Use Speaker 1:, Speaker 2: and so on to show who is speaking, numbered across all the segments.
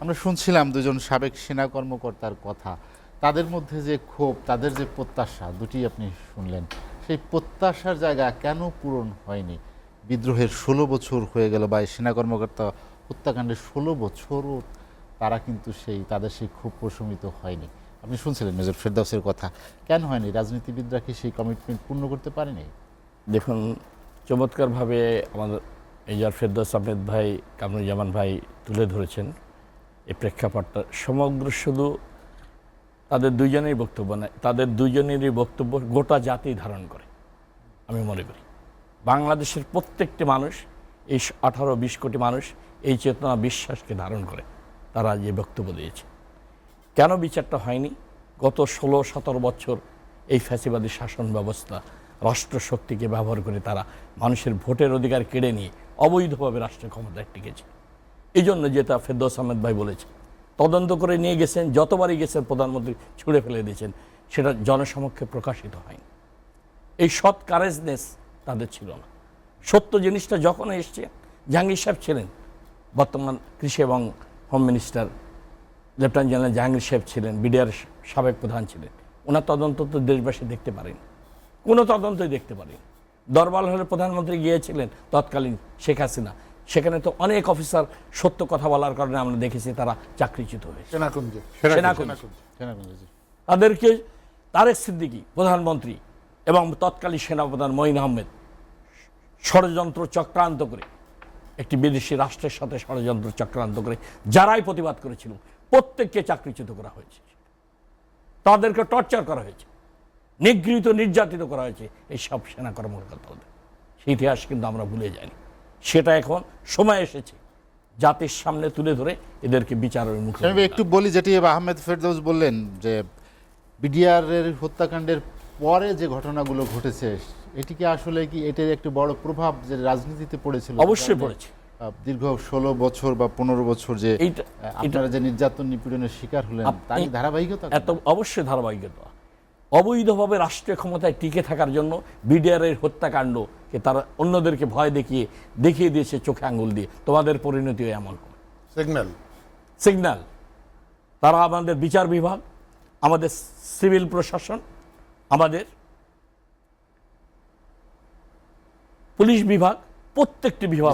Speaker 1: আমরা শুনছিলাম দুজন সাবেক সেনা কর্মকর্তার কথা, তাদের মধ্যে যে ক্ষোভ, তাদের যে প্রত্যাশা, দুটি আপনি শুনলেন। সেই প্রত্যাশার জায়গা কেন পূরণ হয়নি? বিদ্রোহের ১৬ বছর হয়ে গেল, বা এই সেনা কর্মকর্তা হত্যাকাণ্ডের ১৬ বছরও তারা কিন্তু তাদের সেই ক্ষোভ প্রশমিত হয়নি। আপনি শুনছিলেন মেজর ফেরদাউসের কথা, কেন হয়নি? রাজনীতিবিদরা কি সেই কমিটমেন্ট পূর্ণ করতে পারেনি?
Speaker 2: দেখুন, চমৎকারভাবে আমাদের মেজর ফেরদৌস আহমেদ ভাই, কামরুজ্জামান ভাই তুলে ধরেছেন এই প্রেক্ষাপটটা। সমগ্র শুধু তাদের দুইজনেরই বক্তব্য নয়, তাদের দুইজনেরই বক্তব্য গোটা জাতি ধারণ করে। আমি মনে করি বাংলাদেশের প্রত্যেকটি মানুষ, এই 18-20 কোটি মানুষ এই চেতনা বিশ্বাসকে ধারণ করে তারা যে বক্তব্য দিয়েছে। কেন বিচারটা হয়নি? গত 16-17 বছর এই ফ্যাসিবাদী শাসন ব্যবস্থা রাষ্ট্রশক্তিকে ব্যবহার করে তারা মানুষের ভোটের অধিকার কেড়ে নিয়ে অবৈধভাবে রাষ্ট্র ক্ষমতায় টিকেছে। এই জন্য যেটা ফেরদৌস আহমেদ ভাই বলেছে, তদন্ত করে নিয়ে গেছেন, যতবারই গেছেন প্রধানমন্ত্রী ছুঁড়ে ফেলে দিয়েছেন, সেটা জনসমক্ষে প্রকাশিত হয়নি। এই সৎ কারেজনেস তাদের ছিল না। সত্য জিনিসটা যখন এসছে, জাহাঙ্গীর সাহেব ছিলেন, বর্তমান কৃষি এবং home minister lieutenant general Jahangir সাহেব ছিলেন, বিডিআর সাবেক প্রধান ছিলেন। ওনার তদন্ত তো দেশবাসী দেখতে পারেনি, কোনো তদন্তই দেখতে পারেনি। দরবার হলে প্রধানমন্ত্রী গিয়েছিলেন তৎকালীন শেখ হাসিনা, সেখানে তো অনেক অফিসার সত্য কথা বলার কারণে আমরা দেখেছি তারা চাকরিচ্যুত হয়েছে। তাদেরকে তারেক সিদ্দিকী প্রধানমন্ত্রী এবং তৎকালীন সেনাপ্রধান মঈন আহমেদ ষড়যন্ত্র চক্রান্ত করে, একটি বিদেশি রাষ্ট্রের সাথে ষড়যন্ত্র চক্রান্ত করে যারাই প্রতিবাদ করেছিল প্রত্যেককে চাকরিচ্যুত করা হয়েছে, তাদেরকে টর্চার করা হয়েছে, নিগৃহীত নির্যাতিত করা হয়েছে এই সব সেনা কর্মকর্তাদের। সেই ইতিহাস কিন্তু আমরা ভুলে যাইনি। সেটা এখন সময় এসেছে জাতির সামনে তুলে ধরে এদেরকে বিচারের মুখে।
Speaker 1: আমি একটু বলি, যেটি আহমেদ ফেরদৌস বললেন যে বিডিআরের হত্যাকাণ্ডের পরে যে ঘটনাগুলো ঘটেছে, এটিকে আসলে কি এটার একটি বড় প্রভাব যে রাজনীতিতে পড়েছিল?
Speaker 2: অবশ্যই পড়েছে।
Speaker 1: দীর্ঘ 16 বছর বা 15 বছর যে আপনারা যে নির্যাতন নিপীড়নের শিকার হলেন, তারই ধারাবাহিকতা?
Speaker 2: এত অবশ্যই ধারাবাহিকতা। অবৈধভাবে রাষ্ট্রীয় ক্ষমতায় টিকে থাকার জন্য বিডিআরের হত্যাকাণ্ডকে তারা অন্যদেরকে ভয় দেখিয়ে দিয়েছে চোখে আঙ্গুল দিয়ে, তোমাদের পরিণতিও এমন হবে। সিগন্যাল। তারা আমাদের বিচার বিভাগ, আমাদের সিভিল প্রশাসন, আমাদের পুলিশ বিভাগ, প্রত্যেকটি বিভাগ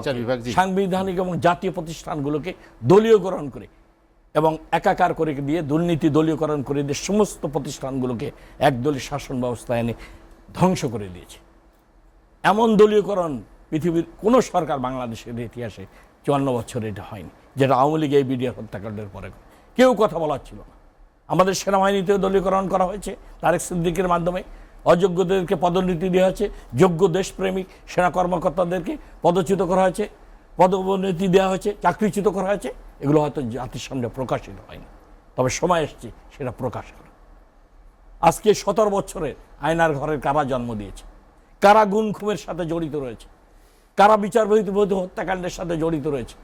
Speaker 2: সাংবিধানিক এবং জাতীয় প্রতিষ্ঠানগুলোকে দলীয়করণ করে এবং একাকার করে দিয়ে, দুর্নীতি দলীয়করণ করে দিয়ে সমস্ত প্রতিষ্ঠানগুলোকে একদলীয় শাসন ব্যবস্থা এনে ধ্বংস করে দিয়েছে। এমন দলীয়করণ পৃথিবীর কোনো সরকার বাংলাদেশের ইতিহাসে 54 বছরে এটা হয়নি, যেটা আওয়ামী লীগ এই বিডিআর হত্যাকাণ্ডের পরে কেউ কথা বলার ছিল না। আমাদের সেনাবাহিনীতেও দলীয়করণ করা হয়েছে তারেক সিদ্দিকের মাধ্যমে। অযোগ্যদেরকে পদোন্নতি দেওয়া হয়েছে, যোগ্য দেশপ্রেমিক সেনা কর্মকর্তাদেরকে পদচ্যুত করা হয়েছে, পদোন্নতি দেওয়া হয়েছে, চাকরিচ্যুত করা হয়েছে। এগুলো হয়তো জাতির সামনে প্রকাশিত হয়নি, তবে সময় এসছে সেটা প্রকাশ করা। আজকে 17 বছরের আয়নার ঘরের কারা জন্ম দিয়েছে, কারা গুম খুনের সাথে জড়িত রয়েছে, কারা বিচার বহির্ভূত হত্যাকাণ্ডের সাথে জড়িত রয়েছে।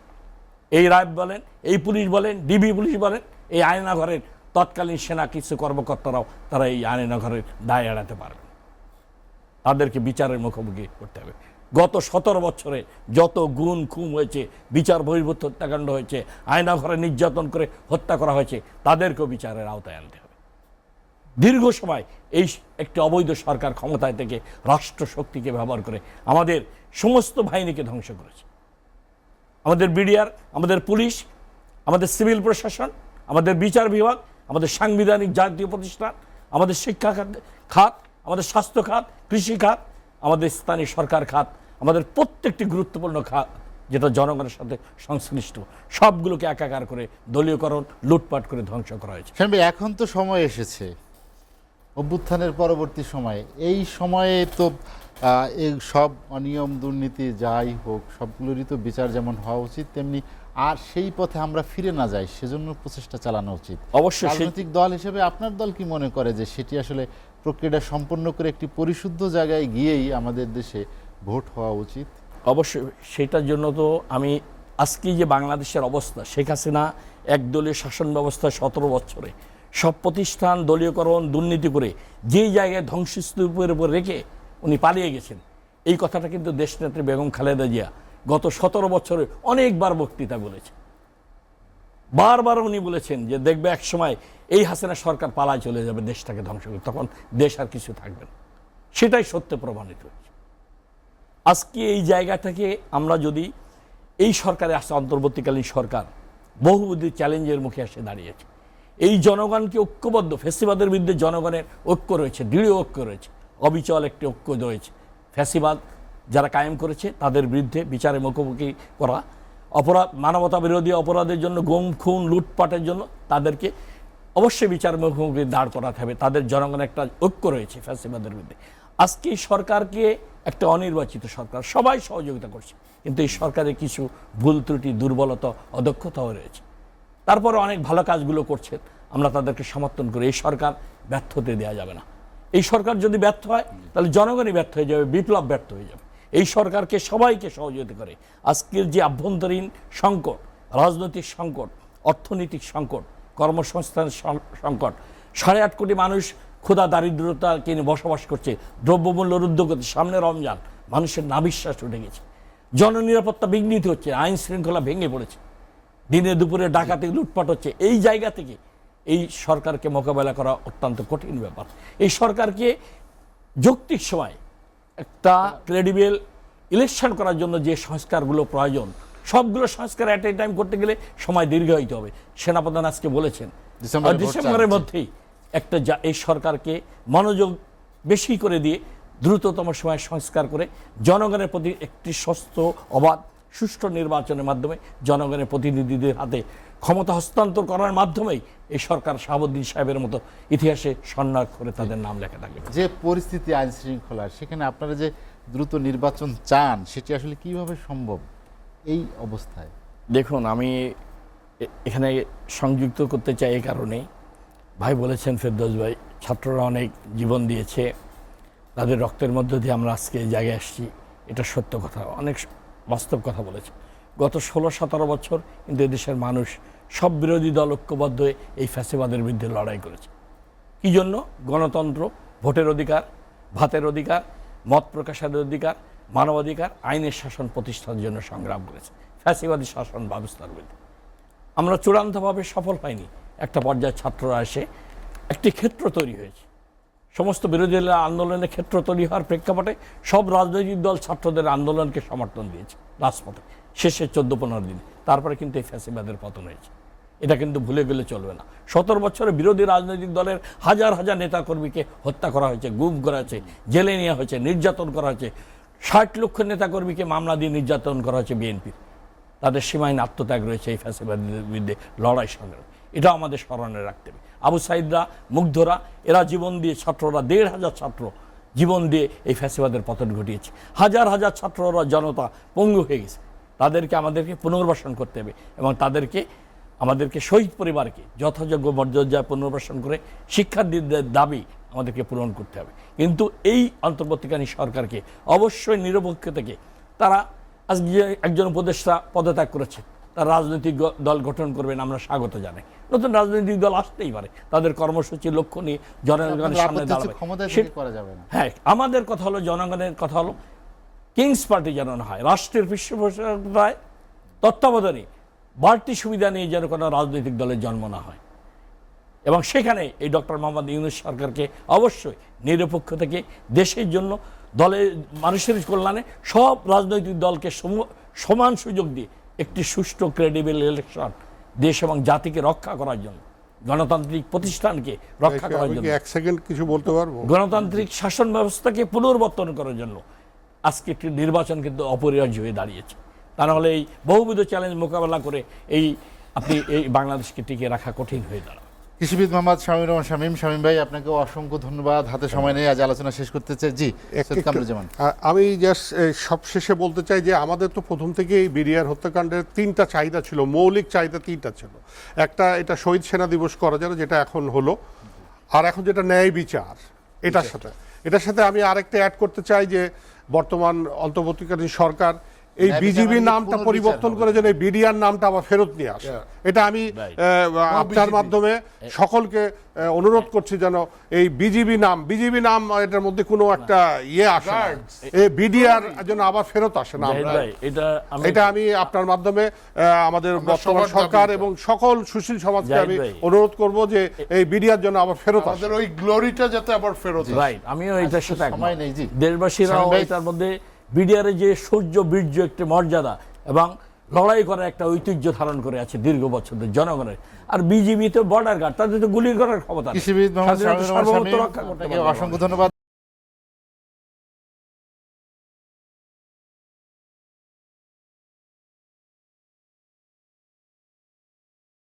Speaker 2: এই রায় বলেন, এই পুলিশ বলেন, ডিবি পুলিশ বলেন, এই আয়না ঘরের তৎকালীন সেনা কিছু কর্মকর্তারাও তারা এই আয়না ঘরের দায় এড়াতে পারবে, তাদেরকে বিচারের মুখোমুখি করতে হবে। গত 17 বছরে যত গুম খুন হয়েছে, বিচার বহির্ভূত হত্যাকাণ্ড হয়েছে, আয়না ঘরে নির্যাতন করে হত্যা করা হয়েছে, তাদেরকেও বিচারের আওতায় আনতে হবে। দীর্ঘ সময় এই একটি অবৈধ সরকার ক্ষমতায় থেকে রাষ্ট্র শক্তিকে ব্যবহার করে আমাদের সমস্ত বাহিনীকে ধ্বংস করেছে। আমাদের বিডিআর, আমাদের পুলিশ, আমাদের সিভিল প্রশাসন, আমাদের বিচার বিভাগ, আমাদের সাংবিধানিক জাতীয় প্রতিষ্ঠান, আমাদের শিক্ষা খাত, আমাদের স্বাস্থ্য খাত, কৃষি খাত, আমাদের স্থানীয় সরকার খাত, আমাদের প্রত্যেকটি গুরুত্বপূর্ণ খাত যেটা জনগণের সাথে সংশ্লিষ্ট, সবগুলোকে একাকার করে দলীয়করণ, লুটপাট করে ধ্বংস করা হয়েছে।
Speaker 1: এখন তো সময় এসেছে, অভ্যুত্থানের পরবর্তী সময়ে, এই সময়ে তো এই সব অনিয়ম দুর্নীতি যাই হোক সবগুলোরই তো বিচার যেমন হওয়া উচিত, তেমনি আর সেই পথে আমরা ফিরে না যাই সেজন্য প্রচেষ্টা চালানো উচিত।
Speaker 2: অবশ্যই
Speaker 1: রাজনৈতিক দল হিসেবে আপনার দল কি মনে করে যে সেটি আসলে প্রক্রিয়াটা সম্পন্ন করে একটি পরিশুদ্ধ জায়গায় গিয়েই আমাদের দেশে ভোট হওয়া উচিত?
Speaker 2: অবশ্যই সেটার জন্য তো আমি আজকে যে বাংলাদেশের অবস্থা, শেখ হাসিনা একদলীয় শাসন ব্যবস্থা 17 বছরে সব প্রতিষ্ঠান দলীয়করণ, দুর্নীতি করে যেই জায়গায় ধ্বংসস্তূপের উপর রেখে উনি পালিয়ে গেছেন, এই কথাটা কিন্তু দেশনেত্রী বেগম খালেদা জিয়া গত 17 বছরে অনেকবার বক্তৃতা বলেছে। বারবার উনি বলেছেন যে দেখবে এক সময় এই হাসিনা সরকার পালায় চলে যাবে, দেশটাকে ধ্বংস করে, তখন দেশ আর কিছু থাকবে না। সেটাই সত্য প্রমাণিত হয়েছে। আজকে এই জায়গাটাকে আমরা যদি এই সরকারে আসছে, অন্তর্বর্তীকালীন সরকার বহুবিধ চ্যালেঞ্জের মুখে এসে দাঁড়িয়েছে, এই জনগণকে ঐক্যবদ্ধ, ফ্যাসিবাদের বিরুদ্ধে জনগণের ঐক্য রয়েছে, দৃঢ় ঐক্য রয়েছে, অবিচল একটি ঐক্য রয়েছে। ফ্যাসিবাদ যারা কায়েম করেছে তাদের বিরুদ্ধে বিচারে মুখোমুখি করা, অপরাধ, মানবতা বিরোধী অপরাধের জন্য, গুম খুন লুটপাটের জন্য তাদেরকে অবশ্যই বিচার মুখোমুখি দাঁড় করাতে হবে। তাদের জনগণের একটা ঐক্য রয়েছে ফ্যাসিবাদের বিরুদ্ধে। আজকে এই সরকারকে একটা অনির্বাচিত সরকার, সবাই সহযোগিতা করছে, কিন্তু এই সরকারের কিছু ভুল ত্রুটি, দুর্বলতা, অদক্ষতাও রয়েছে। তারপরে অনেক ভালো কাজগুলো করছেন, আমরা তাদেরকে সমর্থন করি। এই সরকার ব্যর্থ হতে দেওয়া যাবে না। এই সরকার যদি ব্যর্থ হয় তাহলে জনগণই ব্যর্থ হয়ে যাবে, বিপ্লব ব্যর্থ হয়ে যাবে। এই সরকারকে সবাইকে সহযোগিতা করে আজকের যে আভ্যন্তরীণ সংকট, রাজনৈতিক সংকট, অর্থনৈতিক সংকট, কর্মসংস্থানের সংকট, 8.5 কোটি মানুষ ক্ষুধা দারিদ্রতাকে নিয়ে বসবাস করছে, দ্রব্যমূল্য রুদ্ধ করছে, সামনে রমজান, মানুষের নাভিশ্বাস উঠে গেছে, জননিরাপত্তা বিঘ্নিত হচ্ছে, আইন শৃঙ্খলা ভেঙে পড়েছে, দিনে দুপুরে ডাকাতি লুটপাট হচ্ছে। এই জায়গা থেকে এই সরকারকে মোকাবেলা করা অত্যন্ত কঠিন ব্যাপার। এই সরকারকে যৌক্তিক সময় একটা ক্রেডিবল ইলেকশন করার জন্য যে সংস্কারগুলো প্রয়োজন, সবগুলো সংস্কার অ্যাট এ টাইম করতে গেলে সময় দীর্ঘায়িত হবে। সেনাপ্রধান আজকে বলেছেন ডিসেম্বরের মধ্যেই একটা এই সরকারকে মনোযোগ বেশি করে দিয়ে দ্রুততম সময়ে সংস্কার করে জনগণের প্রতি একটি সুস্থ, অবাধ, সুষ্ঠু নির্বাচনের মাধ্যমে জনগণের প্রতিনিধিদের হাতে ক্ষমতা হস্তান্তর করার মাধ্যমেই এই সরকার শাহাবুদ্দিন সাহেবের মতো ইতিহাসে স্বর্ণাক্ষরে তাদের নাম লেখা থাকবে।
Speaker 1: যে পরিস্থিতি আইন শৃঙ্খলার, সেখানে আপনারা যে দ্রুত নির্বাচন চান, সেটি আসলে কিভাবে সম্ভব এই অবস্থায়?
Speaker 2: দেখুন, আমি এখানে সংযুক্ত করতে চাই এই কারণে, ভাই বলেছেন, ফেরদৌস ভাই, ছাত্ররা অনেক জীবন দিয়েছে, তাদের রক্তের মধ্য দিয়ে আমরা আজকে এই জায়গায় আসছি, এটা সত্য কথা, অনেক বাস্তব কথা বলেছে। গত 16-17 বছর কিন্তু এদেশের মানুষ, সব বিরোধী দল ঐক্যবদ্ধ হয়ে এই ফ্যাসিবাদের বিরুদ্ধে লড়াই করেছে। কী জন্য? গণতন্ত্র, ভোটের অধিকার, ভাতের অধিকার, মত প্রকাশের অধিকার, মানবাধিকার, আইনের শাসন প্রতিষ্ঠার জন্য সংগ্রাম করেছে ফ্যাসিবাদী শাসন ব্যবস্থার বিরুদ্ধে। আমরা চূড়ান্তভাবে সফল হয়নি। একটা পর্যায়ে ছাত্ররা এসে একটি ক্ষেত্র তৈরি হয়েছে, সমস্ত বিরোধী দলের আন্দোলনের ক্ষেত্র তৈরি হওয়ার প্রেক্ষাপটে সব রাজনৈতিক দল ছাত্রদের আন্দোলনকে সমর্থন দিয়েছে রাজপথে, শেষে 14-15 দিন। তারপরে কিন্তু এই ফ্যাসিবাদের পতন হয়েছে, এটা কিন্তু ভুলে গেলে চলবে না। 17 বছরে বিরোধী রাজনৈতিক দলের হাজার হাজার নেতাকর্মীকে হত্যা করা হয়েছে, গুম করা হয়েছে, জেলে নেওয়া হয়েছে, নির্যাতন করা হয়েছে। 60 লক্ষ নেতাকর্মীকে মামলা দিয়ে নির্যাতন করা হয়েছে বিএনপির। তাদের সীমাহীন আত্মত্যাগ রয়েছে এই ফ্যাসিবাদের বিরুদ্ধে লড়াই সংগ্রাম, এটা আমাদের স্মরণে রাখতে হবে। আবু সাইদরা, মুগ্ধরা, এরা জীবন দিয়ে, ছাত্ররা 1,500 ছাত্র জীবন দিয়ে এই ফ্যাসিবাদের পতন ঘটিয়েছে। হাজার হাজার ছাত্ররা, জনতা পঙ্গু হয়ে গেছে। তাদেরকে আমাদেরকে পুনর্বাসন করতে হবে এবং আমাদেরকে শহীদ পরিবারকে যথাযোগ্য মর্যাদায় পুনর্বাসন করে শিক্ষার্থীদের দাবি আমাদেরকে পূরণ করতে হবে। কিন্তু এই অন্তর্বর্তীকালীন সরকারকে অবশ্যই নিরপেক্ষ থেকে, তারা আজকে একজন উপদেষ্টা পদত্যাগ করেছে, তারা রাজনৈতিক দল গঠন করবেন, আমরা স্বাগত জানাই। নতুন রাজনৈতিক দল আসতেই পারে, তাদের কর্মসূচির লক্ষ্য নিয়ে জনগণের সামনে দাঁড়াবে। হ্যাঁ, আমাদের কথা হলো, জনগণের কথা হলো, কিংস পার্টি যেন না হয়, রাষ্ট্রের পৃষ্ঠপোষকতায় তত্ত্বাবধানে বাড়তি সুবিধা নিয়ে যেন কোনো রাজনৈতিক দলের জন্ম না হয়। এবং সেখানে এই ডক্টর মোহাম্মদ ইউনূস সরকারকে অবশ্যই নিরপেক্ষ থেকে দেশের জন্য, দলের মানুষের কল্যাণে সব রাজনৈতিক দলকে সমান সুযোগ দিয়ে একটি সুষ্ঠু ক্রেডিবল ইলেকশন দেশ এবং জাতিকে রক্ষা করার জন্য, গণতান্ত্রিক প্রতিষ্ঠানকে রক্ষা করার জন্য,
Speaker 3: এক সেকেন্ড কিছু বলতে পারবো,
Speaker 2: গণতান্ত্রিক শাসন ব্যবস্থাকে পুনর্বর্তন করার জন্য আজকে একটি নির্বাচন কিন্তু অপরিহার্য হয়ে দাঁড়িয়েছে। তা নাহলে এই বহুবিধ চ্যালেঞ্জ মোকাবেলা করে আপনি এই বাংলাদেশকে টিকিয়ে রাখা কঠিন হয়ে দাঁড়াবে।
Speaker 1: কৃষিবিদ মোহাম্মদ শামীম রহমান শামীম ভাই, আপনাকে অসংখ্য ধন্যবাদ। হাতে সময় নেই, আজ আলোচনা শেষ করতে চাই। জি,
Speaker 3: আমি জাস্ট সবশেষে বলতে চাই যে আমাদের তো প্রথম থেকেই বিডিআর হত্যাকাণ্ডের 3টা চাহিদা ছিল, মৌলিক চাহিদা 3টা ছিল। একটা, এটা শহীদ সেনা দিবস করা যেন, যেটা এখন হলো, আর এখন যেটা ন্যায় বিচার, এটার সাথে আমি আরেকটা অ্যাড করতে চাই যে বর্তমান অন্তর্বর্তীকালীন সরকার এই
Speaker 1: ন্যায়
Speaker 3: বিজিবি
Speaker 1: বিচার মানে
Speaker 3: নামটা
Speaker 1: পুনর্বিচার
Speaker 3: পরিবর্তন
Speaker 1: হবে।
Speaker 3: করে যেন এই বিডিআর নামটা আবার ফেরত নিয়ে আসে, এটা আমি আপনার মাধ্যমে সকলকে অনুরোধ করছি যেন এই বিজিবি নাম এটার মধ্যে কোনো একটা ইয়ে আসে না, এই বিডিআর যেন আবার ফেরত আসে না।
Speaker 2: জাহিদ ভাই,
Speaker 3: এটা আমি আপনার মাধ্যমে আমাদের বর্তমান সরকার এবং সকল সুশীল সমাজকে
Speaker 2: জাহিদ
Speaker 3: আমি
Speaker 2: ভাই।
Speaker 3: অনুরোধ করব যে এই বিডিআর জন্য আবার ফেরত আসে।
Speaker 4: আমাদের ওই গ্লোরিটা যাতে আবার ফেরত আসে।
Speaker 2: রাইট, আমিও এটার সাথে একমত।
Speaker 1: সময় নেই জি।
Speaker 2: দেশবাসীরাও
Speaker 1: শামীম ভাই।
Speaker 2: এটার মধ্যে বিডিআরের যে সূর্য বীর্য একটি মর্যাদা এবং লড়াই করার একটা ঐতিহ্য ধারণ করে আছে দীর্ঘ বছরের জনগণের। আর বিজিবি তো বর্ডার গার্ড, তাদের তো গুলি করার ক্ষমতা নেই।
Speaker 1: কৃষিবিদ মোহাম্মদ
Speaker 2: স্বাধীনতা
Speaker 1: শামীম
Speaker 2: সার্বভৌমত্ব
Speaker 1: শামীম,
Speaker 2: রক্ষা করতে
Speaker 1: আপনাকে
Speaker 2: পারবে না।
Speaker 1: অসংখ্য ধন্যবাদ।